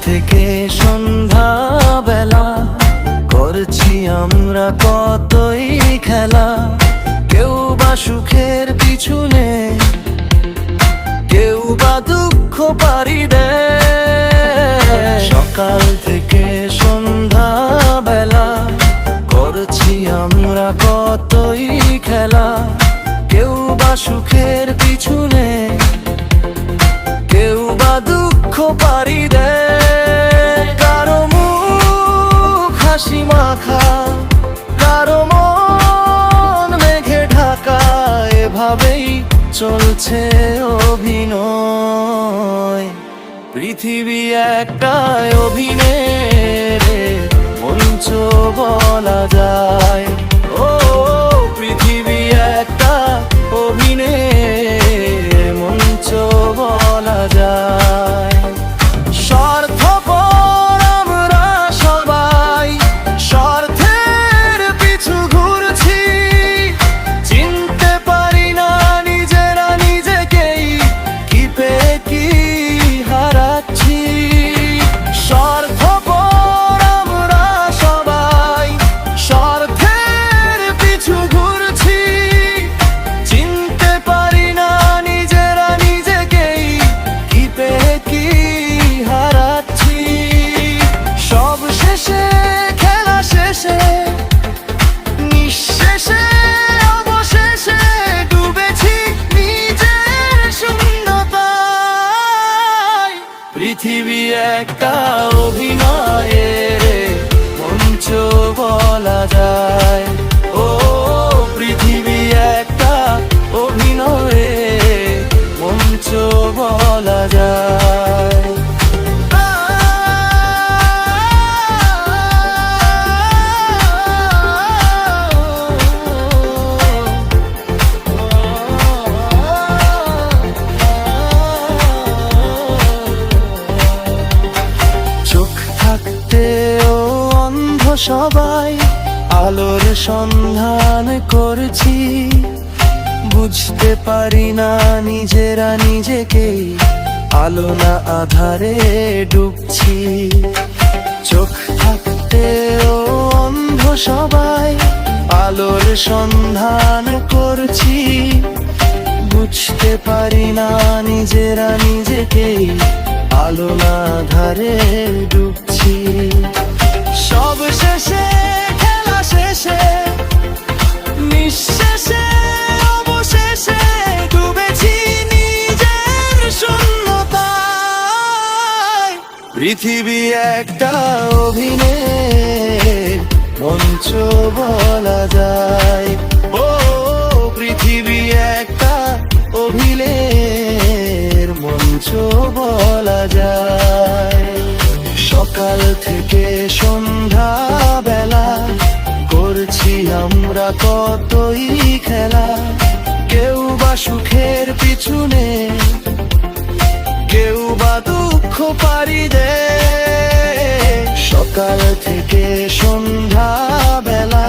থেকে সন্ধ্যা বেলা করছি আমরা কতই খেলা। কেউ বা সুখের পিছনে, কেউ বা দুঃখ পাড়ি দেয়। সকাল থেকে সন্ধ্যা বেলা করছি আমরা কতই খেলা। কেউ বা সুখের পিছনে, কেউ বা দুঃখ পাড়ি দেয়। কারো মুখ হাসি মাখা, কারো মন মেঘে ঢাকা, এভাবেই চলছে অভিনয়। পৃথিবী একটা অভিনয়ের মঞ্চ বলা যায়। ও পৃথিবী একটা অভিনয়ের মঞ্চ বলা যায়। স্বার্থপর আমরা সবাই, স্বার্থের পিছু ঘুরছি। চিনতে পারি না নিজেরা নিজেকেই, কি পেয়ে কি হারাচ্ছি। স্বার্থপর আমরা সবাই, স্বার্থের পিছু ঘুরছি। চিনতে পারি না নিজেরা নিজেকেই, কি পেয়ে কি হারাচ্ছি। সব শেষে খেলা শেষে, নিঃশেষে অবশেষে ডুবেছি নিজের শূন্যতায়। পৃথিবী একটা অভিনয়ের মঞ্চ বলা যায়। ও পৃথিবী একটা অভিনয়ের মঞ্চ বলা যায়। চোখ থাকতেও অন্ধ সবাই, আলোর সন্ধান করছি। বুঝতে পারি না নিজেরা নিজেকেই, আলো না আধারে ডুবছি। চোখ থাকতেও অন্ধ সবাই, আলোর সন্ধান করছি। বুঝতে পারি না নিজেরা নিজেকেই, আলো না আধারে ডুবছি। সব শেষে খেলা শেষে, নিঃশেষে অবশেষে ডুবেছি নিজের শূন্যতায়। পৃথিবী একটা অভিনয়ের মঞ্চ বলা যায়। ও পৃথিবী একটা অভিনয়ের মঞ্চ বলা যায়। সকাল থেকে সন্ধ্যা বেলা করছি আমরা কতই খেলা। কেউ বা সুখের পিছনে, কেউ বা দুঃখ পাড়ি দেয়। সকাল থেকে সন্ধ্যা বেলা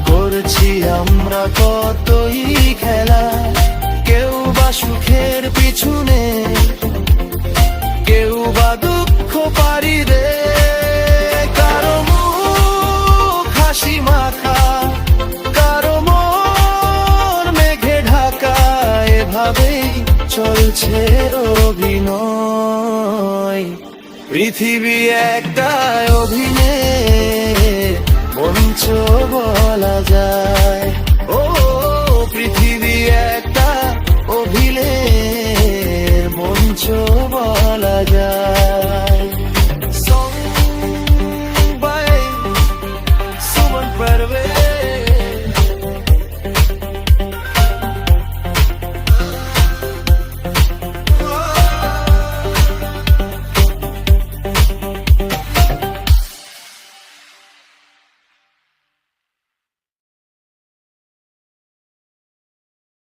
করছি আমরা কতই খেলা। কেউ বা সুখের পিছনে, কেউ বা দুঃখ পাড়ি দেয়। কারো মুখ হাসি মাখা, কারো মন মেঘে ঢাকা, এভাবেই চলছে অভিনয়। পৃথিবী একটা অভিনয়ের মঞ্চ বলা যায়।